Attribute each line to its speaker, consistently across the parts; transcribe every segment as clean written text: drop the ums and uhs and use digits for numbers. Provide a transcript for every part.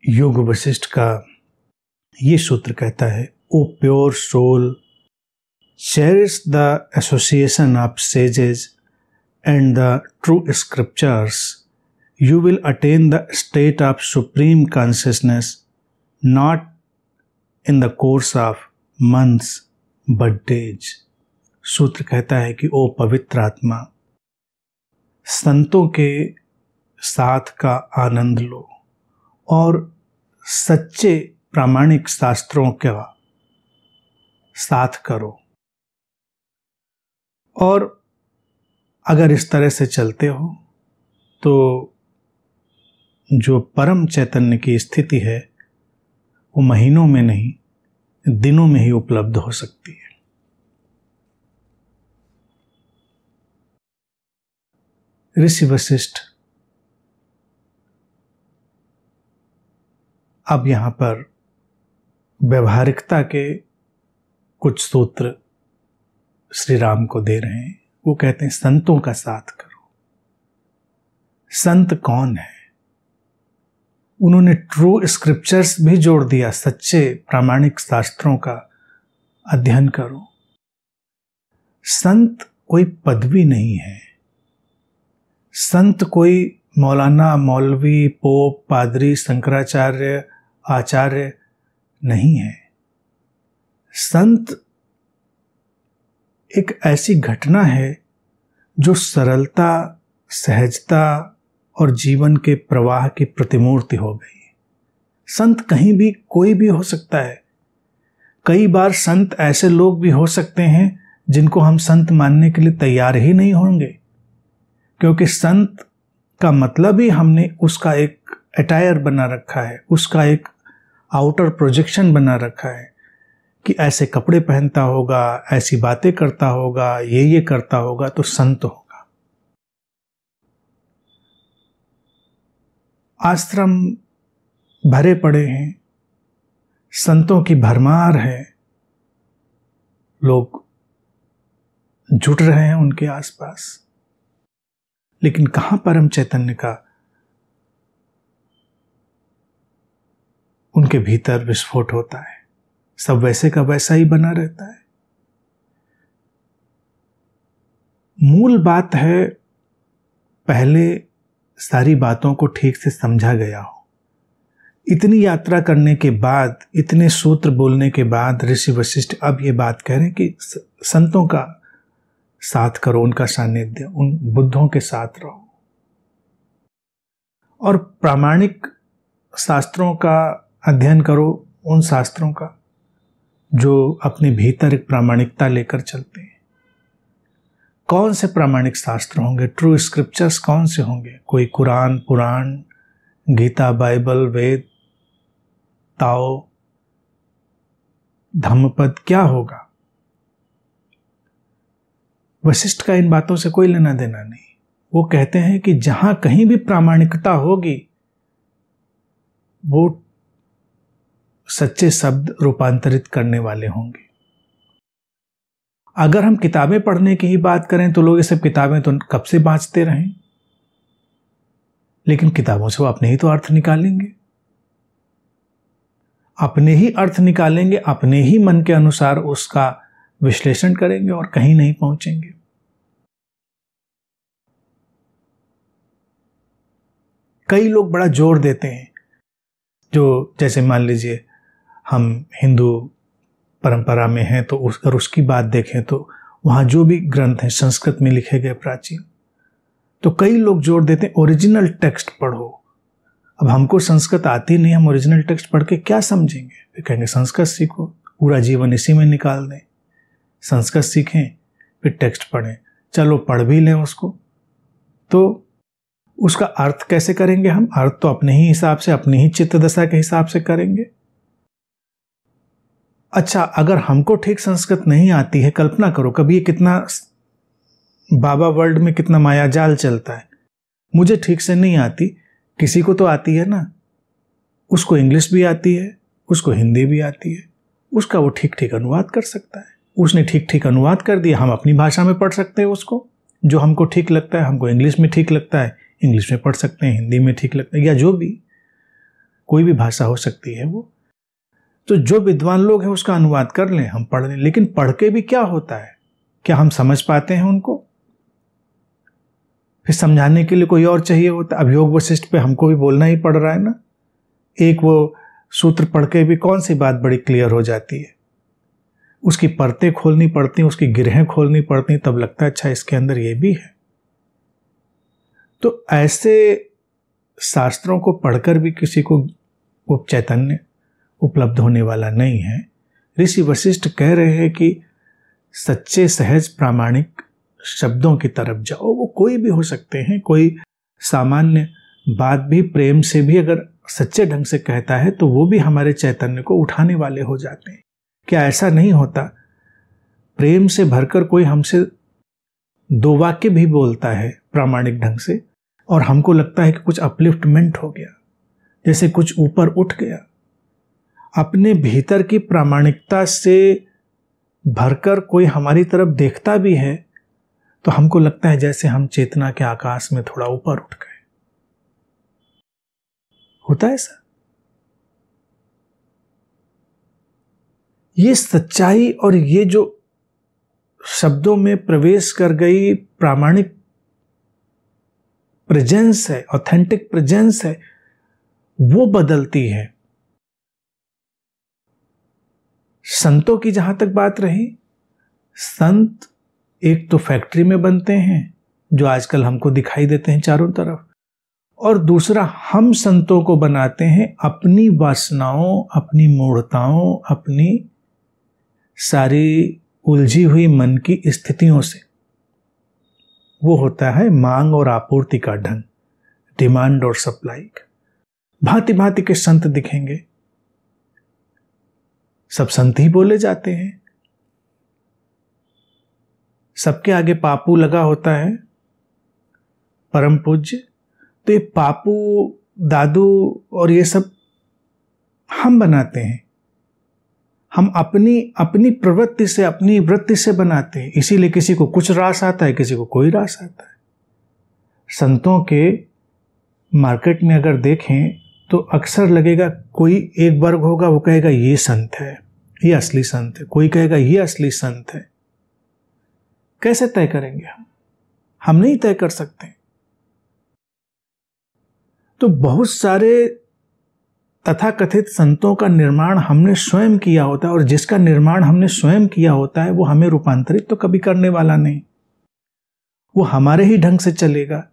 Speaker 1: योग वशिष्ठ का ये सूत्र कहता है, O pure soul, cherish the association of sages and the true scriptures, you will attain the state of supreme consciousness not in the course of months but days. सूत्र कहता है कि ओ पवित्र आत्मा, संतों के साथ का आनंद लो और सच्चे प्रामाणिक शास्त्रों का साथ करो। और अगर इस तरह से चलते हो तो जो परम चैतन्य की स्थिति है वो महीनों में नहीं, दिनों में ही उपलब्ध हो सकती है। ऋषि वशिष्ठ अब यहां पर व्यवहारिकता के कुछ सूत्र श्री राम को दे रहे हैं। वो कहते हैं, संतों का साथ करो। संत कौन है? उन्होंने ट्रू स्क्रिप्चर्स भी जोड़ दिया, सच्चे प्रामाणिक शास्त्रों का अध्ययन करो। संत कोई पदवी नहीं है, संत कोई मौलाना, मौलवी, पोप, पादरी, शंकराचार्य, आचार्य नहीं है। संत एक ऐसी घटना है जो सरलता, सहजता और जीवन के प्रवाह की प्रतिमूर्ति हो गई। संत कहीं भी कोई भी हो सकता है। कई बार संत ऐसे लोग भी हो सकते हैं जिनको हम संत मानने के लिए तैयार ही नहीं होंगे, क्योंकि संत का मतलब ही हमने उसका एक अटायर बना रखा है, उसका एक आउटर प्रोजेक्शन बना रखा है कि ऐसे कपड़े पहनता होगा, ऐसी बातें करता होगा, ये करता होगा तो संत होगा। आश्रम भरे पड़े हैं, संतों की भरमार है, लोग जुट रहे हैं उनके आसपास, लेकिन कहां परम चैतन्य का उनके भीतर विस्फोट होता है। सब वैसे का वैसा ही बना रहता है। मूल बात है, पहले सारी बातों को ठीक से समझा गया हो। इतनी यात्रा करने के बाद, इतने सूत्र बोलने के बाद ऋषि वशिष्ठ अब ये बात कह रहे हैं कि संतों का साथ करो, उनका सानिध्य, उन बुद्धों के साथ रहो और प्रामाणिक शास्त्रों का अध्ययन करो, उन शास्त्रों का जो अपने भीतर एक प्रामाणिकता लेकर चलते हैं। कौन से प्रामाणिक शास्त्र होंगे? ट्रू स्क्रिप्चर्स कौन से होंगे? कोई कुरान, पुराण, गीता, बाइबल, वेद, ताओ, धम्मपद, क्या होगा? वशिष्ठ का इन बातों से कोई लेना देना नहीं। वो कहते हैं कि जहां कहीं भी प्रामाणिकता होगी वो सच्चे शब्द रूपांतरित करने वाले होंगे। अगर हम किताबें पढ़ने की ही बात करें तो लोग ये सब किताबें तो कब से बाँचते रहें, लेकिन किताबों से वो अपने ही तो अर्थ निकालेंगे, अपने ही अर्थ निकालेंगे, अपने ही मन के अनुसार उसका विश्लेषण करेंगे और कहीं नहीं पहुंचेंगे। कई लोग बड़ा जोर देते हैं, जो जैसे मान लीजिए हम हिंदू परंपरा में हैं तो अगर उसकी बात देखें तो वहाँ जो भी ग्रंथ हैं संस्कृत में लिखे गए प्राचीन, तो कई लोग जोर देते हैं ओरिजिनल टेक्स्ट पढ़ो। अब हमको संस्कृत आती नहीं, हम ओरिजिनल टेक्स्ट पढ़ के क्या समझेंगे? फिर कहेंगे संस्कृत सीखो, पूरा जीवन इसी में निकाल दें। संस्कृत सीखें फिर टेक्स्ट पढ़ें, चलो पढ़ भी लें उसको, तो उसका अर्थ कैसे करेंगे हम? अर्थ तो अपने ही हिसाब से, अपनी ही चित्त दशा के हिसाब से करेंगे। अच्छा, अगर हमको ठीक संस्कृत नहीं आती है, कल्पना करो कभी ये कितना बाबा वर्ल्ड में कितना मायाजाल चलता है। मुझे ठीक से नहीं आती, किसी को तो आती है ना, उसको इंग्लिश भी आती है, उसको हिंदी भी आती है, उसका वो ठीक ठीक अनुवाद कर सकता है। उसने ठीक ठीक अनुवाद कर दिया, हम अपनी भाषा में पढ़ सकते हैं उसको। जो हमको ठीक लगता है, हमको इंग्लिश में ठीक लगता है, इंग्लिश में पढ़ सकते हैं, हिंदी में ठीक लगता है, या जो भी कोई भी भाषा हो सकती है वो। तो जो विद्वान लोग हैं उसका अनुवाद कर लें, हम पढ़ लें, लेकिन पढ़ के भी क्या होता है? क्या हम समझ पाते हैं उनको? फिर समझाने के लिए कोई और चाहिए होता। अब योग वशिष्ठ पे हमको भी बोलना ही पड़ रहा है ना। एक वो सूत्र पढ़ के भी कौन सी बात बड़ी क्लियर हो जाती है, उसकी परतें खोलनी पड़ती, उसकी गिरहें खोलनी पड़ती, तब लगता है अच्छा इसके अंदर ये भी है। तो ऐसे शास्त्रों को पढ़कर भी किसी को वो चैतन्य उपलब्ध होने वाला नहीं है। ऋषि वशिष्ठ कह रहे हैं कि सच्चे सहज प्रामाणिक शब्दों की तरफ जाओ। वो कोई भी हो सकते हैं, कोई सामान्य बात भी प्रेम से भी अगर सच्चे ढंग से कहता है तो वो भी हमारे चैतन्य को उठाने वाले हो जाते हैं। क्या ऐसा नहीं होता? प्रेम से भरकर कोई हमसे दो वाक्य भी बोलता है प्रामाणिक ढंग से और हमको लगता है कि कुछ अपलिफ्टमेंट हो गया, जैसे कुछ ऊपर उठ गया। अपने भीतर की प्रामाणिकता से भरकर कोई हमारी तरफ देखता भी है तो हमको लगता है जैसे हम चेतना के आकाश में थोड़ा ऊपर उठ गए। होता है ऐसा? ये सच्चाई और ये जो शब्दों में प्रवेश कर गई प्रामाणिक प्रेजेंस है, ऑथेंटिक प्रेजेंस है, वो बदलती है। संतों की जहां तक बात रही, संत एक तो फैक्ट्री में बनते हैं जो आजकल हमको दिखाई देते हैं चारों तरफ, और दूसरा हम संतों को बनाते हैं अपनी वासनाओं, अपनी मूढ़ताओं, अपनी सारी उलझी हुई मन की स्थितियों से। वो होता है मांग और आपूर्ति का ढंग, डिमांड और सप्लाई का। भांति भांति के संत दिखेंगे, सब संत ही बोले जाते हैं, सबके आगे पापू लगा होता है, परम पूज्य। तो ये पापू, दादू और ये सब हम बनाते हैं, हम अपनी प्रवृत्ति से, अपनी वृत्ति से बनाते हैं। इसीलिए किसी को कुछ रास आता है, किसी को कोई रास आता है। संतों के मार्केट में अगर देखें तो अक्सर लगेगा कोई एक वर्ग होगा, वो कहेगा ये संत है, ये असली संत है, कोई कहेगा ये असली संत है। कैसे तय करेंगे हम नहीं तय कर सकते। तो बहुत सारे तथाकथित संतों का निर्माण हमने स्वयं किया होता है, और जिसका निर्माण हमने स्वयं किया होता है वो हमें रूपांतरित तो कभी करने वाला नहीं, वो हमारे ही ढंग से चलेगा।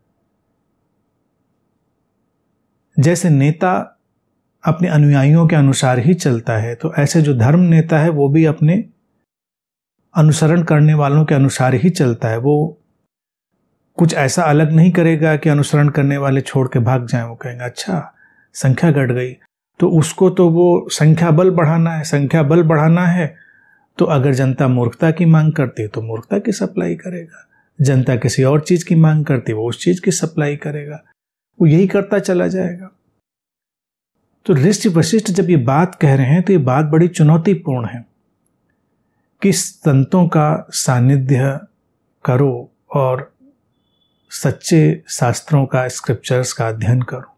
Speaker 1: जैसे नेता अपने अनुयायियों के अनुसार ही चलता है, तो ऐसे जो धर्म नेता है वो भी अपने अनुसरण करने वालों के अनुसार ही चलता है। वो कुछ ऐसा अलग नहीं करेगा कि अनुसरण करने वाले छोड़ के भाग जाएं। वो कहेंगे अच्छा संख्या घट गई तो उसको तो वो संख्या बल बढ़ाना है, संख्या बल बढ़ाना है। तो अगर जनता मूर्खता की मांग करती है तो मूर्खता की सप्लाई करेगा, जनता किसी और चीज की मांग करती है वो उस चीज की सप्लाई करेगा, वो यही करता चला जाएगा। तो ऋषि वशिष्ठ जब ये बात कह रहे हैं तो ये बात बड़ी चुनौतीपूर्ण है कि संतों का सानिध्य करो और सच्चे शास्त्रों का, स्क्रिप्चर्स का अध्ययन करो।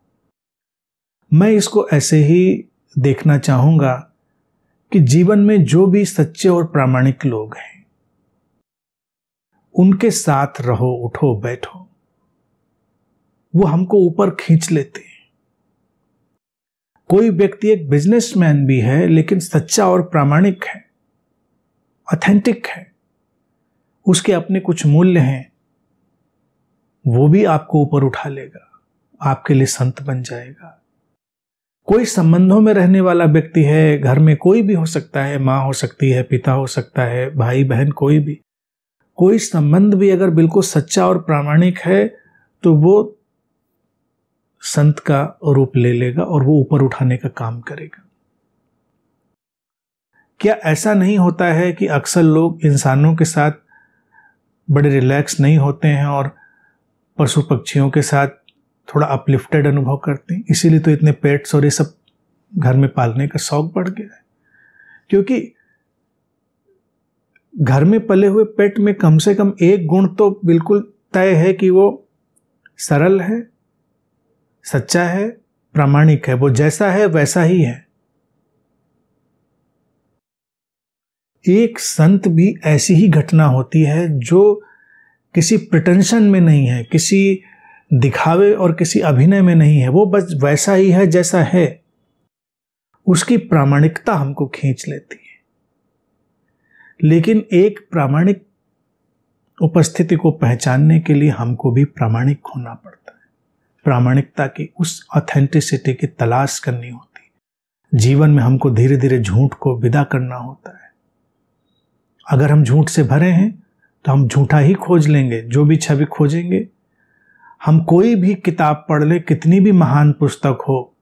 Speaker 1: मैं इसको ऐसे ही देखना चाहूंगा कि जीवन में जो भी सच्चे और प्रामाणिक लोग हैं उनके साथ रहो, उठो बैठो, वो हमको ऊपर खींच लेते हैं। कोई व्यक्ति एक बिजनेसमैन भी है लेकिन सच्चा और प्रामाणिक है, ऑथेंटिक है, उसके अपने कुछ मूल्य हैं, वो भी आपको ऊपर उठा लेगा, आपके लिए संत बन जाएगा। कोई संबंधों में रहने वाला व्यक्ति है, घर में कोई भी हो सकता है, माँ हो सकती है, पिता हो सकता है, भाई बहन, कोई भी, कोई संबंध भी अगर बिल्कुल सच्चा और प्रामाणिक है तो वो संत का रूप ले लेगा और वो ऊपर उठाने का काम करेगा। क्या ऐसा नहीं होता है कि अक्सर लोग इंसानों के साथ बड़े रिलैक्स नहीं होते हैं और पशु पक्षियों के साथ थोड़ा अपलिफ्टेड अनुभव करते हैं? इसीलिए तो इतने पेट्स और ये सब घर में पालने का शौक बढ़ गया है, क्योंकि घर में पले हुए पेट में कम से कम एक गुण तो बिल्कुल तय है कि वो सरल है, सच्चा है, प्रामाणिक है, वो जैसा है वैसा ही है। एक संत भी ऐसी ही घटना होती है जो किसी प्रिटेंशन में नहीं है, किसी दिखावे और किसी अभिनय में नहीं है, वो बस वैसा ही है जैसा है। उसकी प्रामाणिकता हमको खींच लेती है। लेकिन एक प्रामाणिक उपस्थिति को पहचानने के लिए हमको भी प्रामाणिक होना पड़ता है। प्रामाणिकता की उस ऑथेंटिसिटी की तलाश करनी होती है। जीवन में हमको धीरे धीरे झूठ को विदा करना होता है। अगर हम झूठ से भरे हैं तो हम झूठा ही खोज लेंगे, जो भी छवि खोजेंगे। हम कोई भी किताब पढ़ ले, कितनी भी महान पुस्तक हो,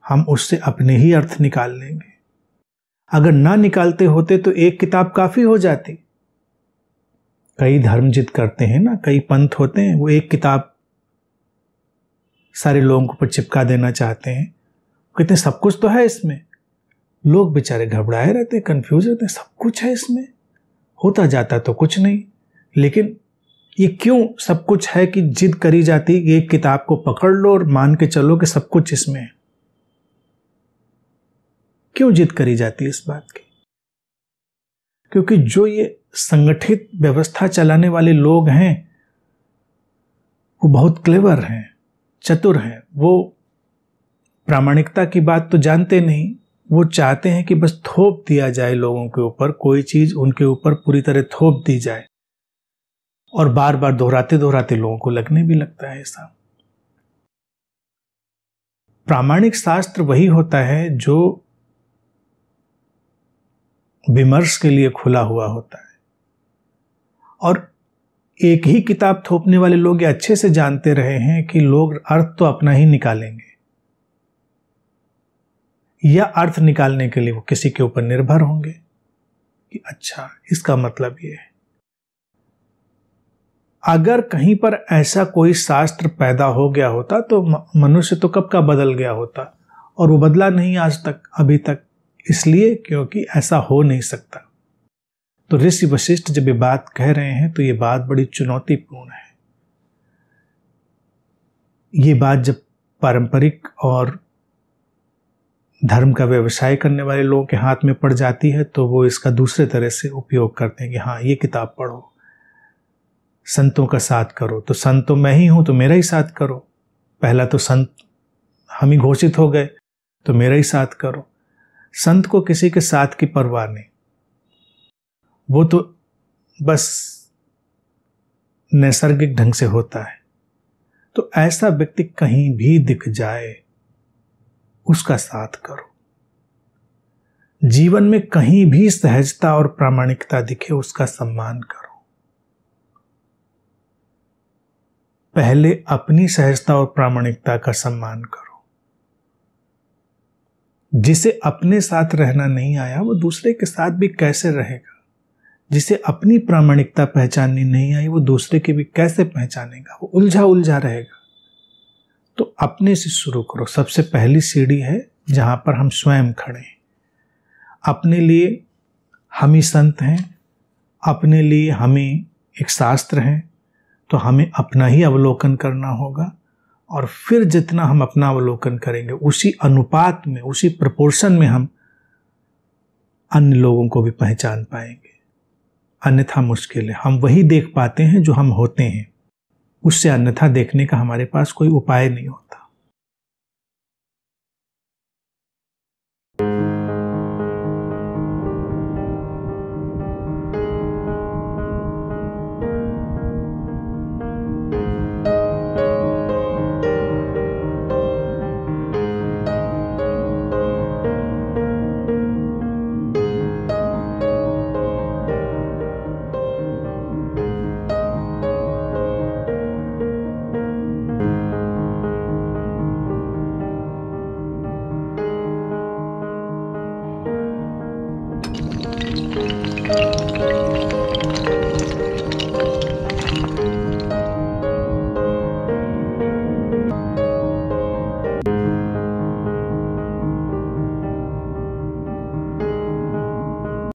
Speaker 1: हम उससे अपने ही अर्थ निकाल लेंगे। अगर ना निकालते होते तो एक किताब काफी हो जाती। कई धर्म जिद करते हैं ना, कई पंथ होते हैं, वो एक किताब सारे लोगों को ऊपर चिपका देना चाहते हैं। कहते हैं सब कुछ तो है इसमें। लोग बेचारे घबराए रहते हैं, कंफ्यूज रहते हैं, सब कुछ है इसमें, होता जाता तो कुछ नहीं। लेकिन ये क्यों सब कुछ है कि जिद करी जाती है कि एक किताब को पकड़ लो और मान के चलो कि सब कुछ इसमें है? क्यों जिद करी जाती है इस बात की? क्योंकि जो ये संगठित व्यवस्था चलाने वाले लोग हैं वो बहुत क्लेवर हैं, चतुर हैं। वो प्रामाणिकता की बात तो जानते नहीं। वो चाहते हैं कि बस थोप दिया जाए लोगों के ऊपर, कोई चीज उनके ऊपर पूरी तरह थोप दी जाए, और बार बार दोहराते दोहराते लोगों को लगने भी लगता है ऐसा। प्रामाणिक शास्त्र वही होता है जो विमर्श के लिए खुला हुआ होता है। और एक ही किताब थोपने वाले लोग ये अच्छे से जानते रहे हैं कि लोग अर्थ तो अपना ही निकालेंगे, या अर्थ निकालने के लिए वो किसी के ऊपर निर्भर होंगे कि अच्छा इसका मतलब ये है। अगर कहीं पर ऐसा कोई शास्त्र पैदा हो गया होता तो मनुष्य तो कब का बदल गया होता, और वो बदला नहीं आज तक, अभी तक, इसलिए क्योंकि ऐसा हो नहीं सकता। तो ऋषि वशिष्ठ जब ये बात कह रहे हैं तो ये बात बड़ी चुनौतीपूर्ण है। ये बात जब पारंपरिक और धर्म का व्यवसाय करने वाले लोगों के हाथ में पड़ जाती है तो वो इसका दूसरे तरह से उपयोग करते हैं कि हाँ ये किताब पढ़ो, संतों का साथ करो, तो संत तो मैं ही हूं तो मेरा ही साथ करो। पहला तो संत हम ही घोषित हो गए तो मेरा ही साथ करो। संत को किसी के साथ की परवाह नहीं, वो तो बस नैसर्गिक ढंग से होता है। तो ऐसा व्यक्ति कहीं भी दिख जाए उसका साथ करो। जीवन में कहीं भी सहजता और प्रामाणिकता दिखे उसका सम्मान करो। पहले अपनी सहजता और प्रामाणिकता का सम्मान करो। जिसे अपने साथ रहना नहीं आया वो दूसरे के साथ भी कैसे रहेगा? जिसे अपनी प्रामाणिकता पहचाननी नहीं आई वो दूसरे की भी कैसे पहचानेगा? वो उलझा उलझा रहेगा। तो अपने से शुरू करो। सबसे पहली सीढ़ी है जहां पर हम स्वयं खड़े हैं। अपने लिए हम ही संत हैं, अपने लिए हम ही एक शास्त्र हैं, तो हमें अपना ही अवलोकन करना होगा। और फिर जितना हम अपना अवलोकन करेंगे उसी अनुपात में, उसी प्रपोर्शन में हम अन्य लोगों को भी पहचान पाएंगे। अन्यथा मुश्किल है। हम वही देख पाते हैं जो हम होते हैं, उससे अन्यथा देखने का हमारे पास कोई उपाय नहीं होता।